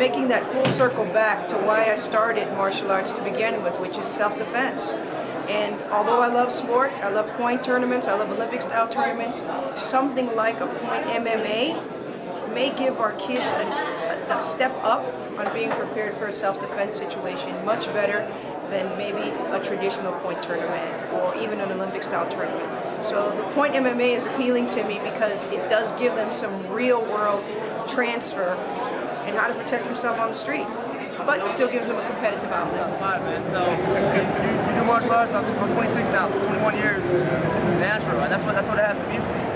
making that full circle back to why I started martial arts to begin with, which is self-defense. And although I love sport, I love point tournaments, I love Olympic-style tournaments, something like a point MMA may give our kids a step up on being prepared for a self-defense situation, much better than maybe a traditional point tournament or even an Olympic-style tournament. So the point MMA is appealing to me because it does give them some real-world transfer and how to protect himself on the street, but still gives them a competitive outlet. So you do martial arts. I'm 26 now, 21 years. It's natural, and that's what it has to be for these,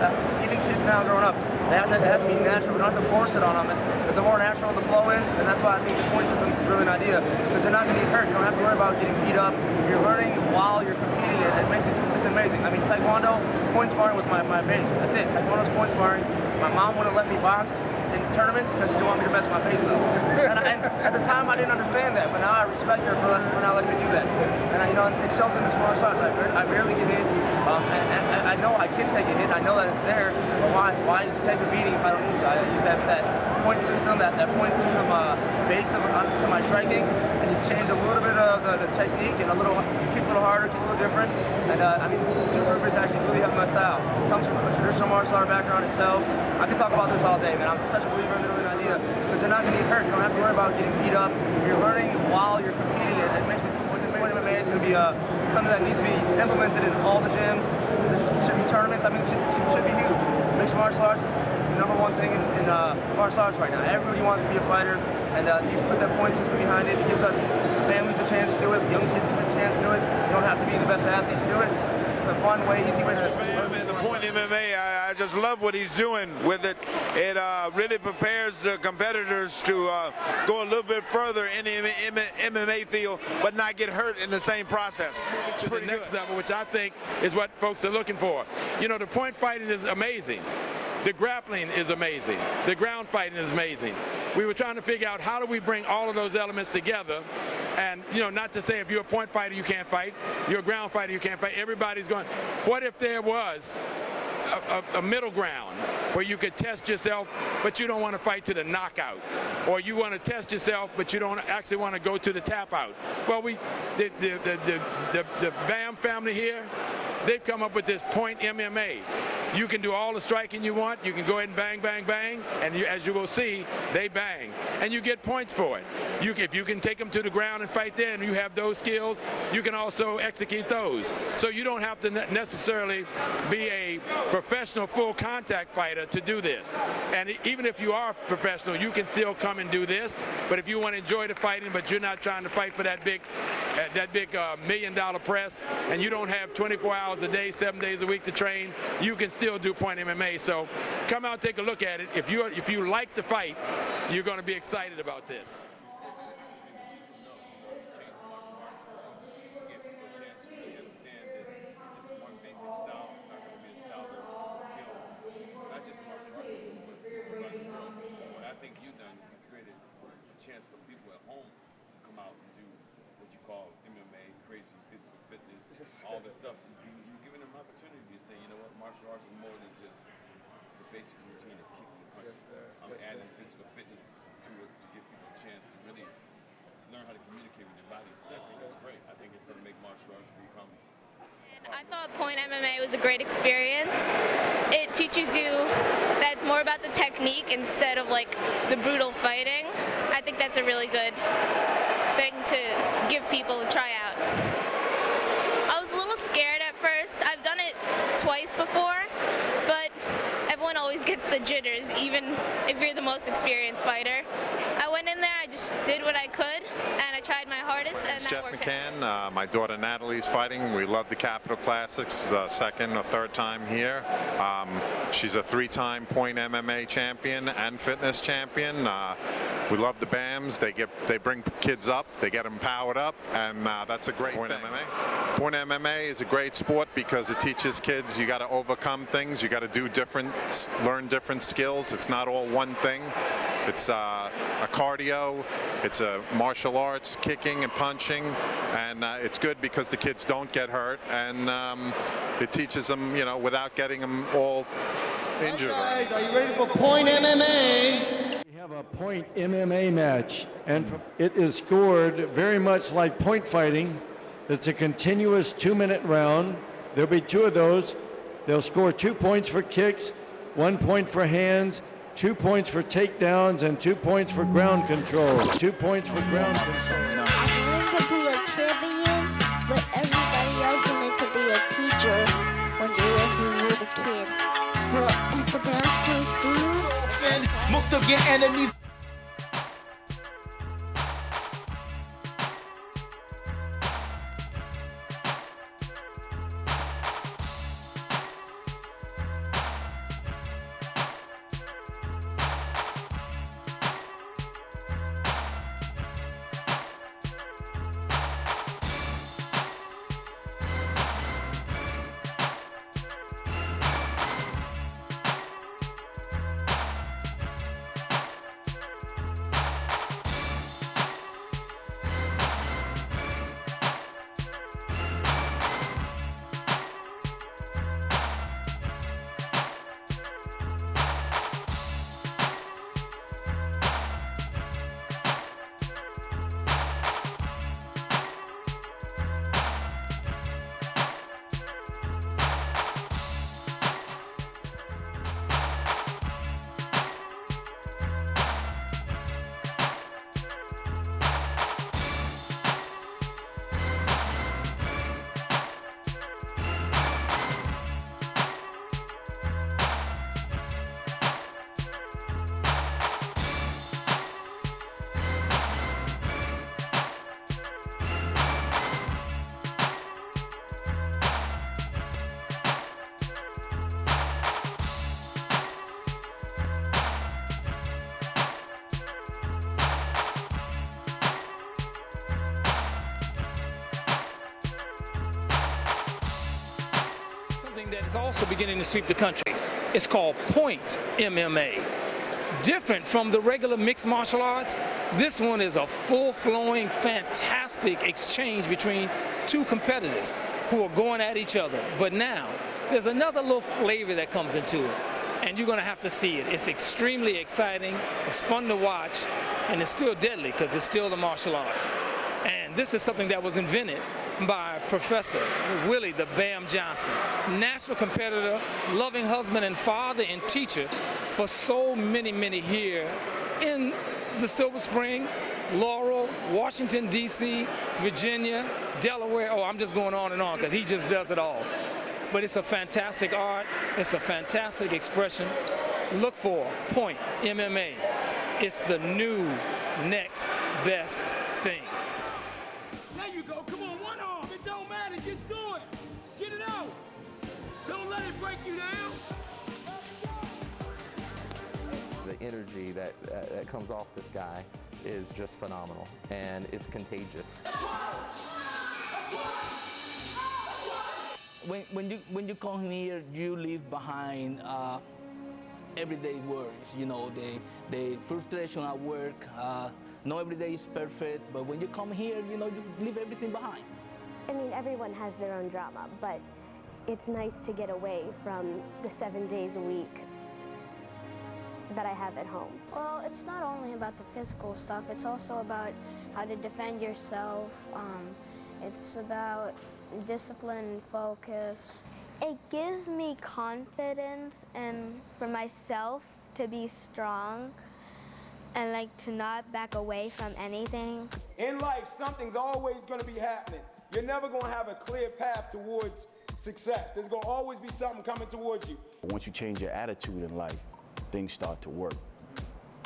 even kids now growing up. It has to be natural. We don't have to force it on them. The more natural the flow is, and that's why I think the point system is really an idea, because they're not going to get hurt. You don't have to worry about getting beat up. You're learning while you're competing. It makes it amazing. I mean, Taekwondo point sparring was my base. That's it. Taekwondo's point sparring. My mom wouldn't let me box in tournaments because she didn't want me to mess my face up. And at the time, I didn't understand that, but now I respect her for not letting me do that. And it shows in mixed martial arts. I rarely get hit. And I know I can take a hit. I know that it's there, but why take a beating if I don't need to? I use that point system, that point system base to my striking, and you change a little bit of the technique and you kick a little harder, kick a little different. And I mean, Jim Rivers actually really helped my style. It comes from a traditional martial art background itself. I could talk about this all day, man. I'm such a believer in this idea because they're not going to get hurt. You don't have to worry about getting beat up. You're learning while you're competing. It makes it. MMA is going to be something that needs to be implemented in all the gyms. There should be tournaments. I mean, it should be huge. Mixed martial arts is the #1 thing in martial arts right now. Everybody wants to be a fighter, and you put that point system behind it. It gives us families a chance to do it, young kids a chance to do it. You don't have to be the best athlete to do it. It's a fun way, easy way to the point MMA, I just love what he's doing with it. It really prepares the competitors to go a little bit further in the MMA field, but not get hurt in the same process. To the next level, which I think is what folks are looking for. You know, the point fighting is amazing. The grappling is amazing. The ground fighting is amazing. We were trying to figure out how do we bring all of those elements together. And, you know, not to say if you're a point fighter, you can't fight. You're a ground fighter, you can't fight. Everybody's going, what if there was a middle ground where you could test yourself, but you don't want to fight to the knockout, or you want to test yourself, but you don't actually want to go to the tap out? Well, the BAM family here, they've come up with this point MMA. You can do all the striking you want. You can go ahead and bang, bang, bang, and as you will see, they bang, and you get points for it. If you can take them to the ground and fight there, and you have those skills, you can also execute those. So you don't have to necessarily be a professional full contact fighter to do this. And even if you are professional, you can still come and do this. But if you want to enjoy the fighting, but you're not trying to fight for that big $1 million press, and you don't have 24 hours a day, 7 days a week to train, you can still do point MMA. So come out and take a look at it. If you like to fight, you're going to be excited about this. All this stuff, you're giving them an opportunity to say, you know what, martial arts is more than just the basic routine of kicking and punching. Yes, I'm adding physical fitness to it to give people a chance to really learn how to communicate with their bodies. I think that's great. I think it's going to make martial arts become. And I thought Point MMA was a great experience. It teaches you that it's more about the technique instead of like the brutal fighting. I think that's a really good thing to give people a try out. I was a little scared at first. I've done it twice before, but everyone always gets the jitters, even if you're the most experienced fighter. I went in there, I just did what I could, and I tried my hardest, and that worked out. Jeff McCann, my daughter Natalie's fighting. We love the Capital Classics, second or third time here. She's a 3-time point MMA champion and fitness champion. We love the BAMs. They bring kids up, they get them powered up, and that's a great thing. Point MMA is a great sport because it teaches kids you got to overcome things, you got to do learn different skills. It's not all one thing. It's a cardio, it's a martial arts, kicking and punching, and it's good because the kids don't get hurt, and it teaches them, you know, without getting them all injured. All right, guys, are you ready for Point MMA? have a point MMA match, and it is scored very much like point fighting. It's a continuous 2-minute round. There'll be 2 of those. They'll score 2 points for kicks, 1 point for hands, 2 points for takedowns, and 2 points for ground control. 2 points for ground control. I wanted to be a champion, but everybody else wanted to be a teacher when you were a kid. But at the dance food, most of your enemies. That is also beginning to sweep the country. It's called Point MMA. Different from the regular mixed martial arts, this one is a full-flowing, fantastic exchange between 2 competitors who are going at each other. But now, there's another little flavor that comes into it, and you're going to have to see it. It's extremely exciting, it's fun to watch, and it's still deadly because it's still the martial arts. And this is something that was invented by Professor Willie the Bam Johnson, national competitor, loving husband and father and teacher for so many here in the Silver Spring, Laurel, Washington, D.C., Virginia, Delaware. Oh, I'm just going on and on because he just does it all. But it's a fantastic art. It's a fantastic expression. Look for Point MMA. It's the new next best thing. There you go. Come on, one arm. It don't matter. Just do it. Get it out. Don't let it break you down. The energy that comes off this guy is just phenomenal, and it's contagious. When you come here, you leave behind everyday worries. You know, the frustration at work. Not every day is perfect, but when you come here, you know, you leave everything behind. I mean, everyone has their own drama, but it's nice to get away from the 7 days a week that I have at home. Well, it's not only about the physical stuff, it's also about how to defend yourself. It's about discipline and focus. it gives me confidence and for myself to be strong and like to not back away from anything. In life, something's always going to be happening. You're never going to have a clear path towards success. There's going to always be something coming towards you. Once you change your attitude in life, things start to work,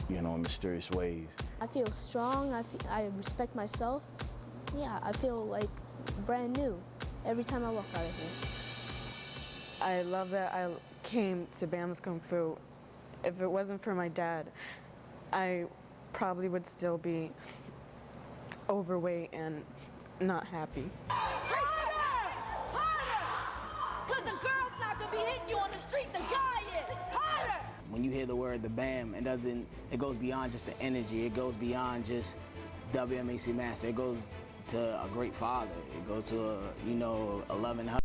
you know, in mysterious ways. I feel strong. I respect myself. Yeah, I feel like brand new every time I walk out of here. I love that I came to BAM's Kung Fu. If it wasn't for my dad, I probably would still be overweight and not happy. Harder! Harder! Because the girl's not going to be hitting you on the street, the guy is. Harder! When you hear the word the BAM, it goes beyond just the energy. It goes beyond just WMAC master. It goes to a great father. It goes to a, a loving husband.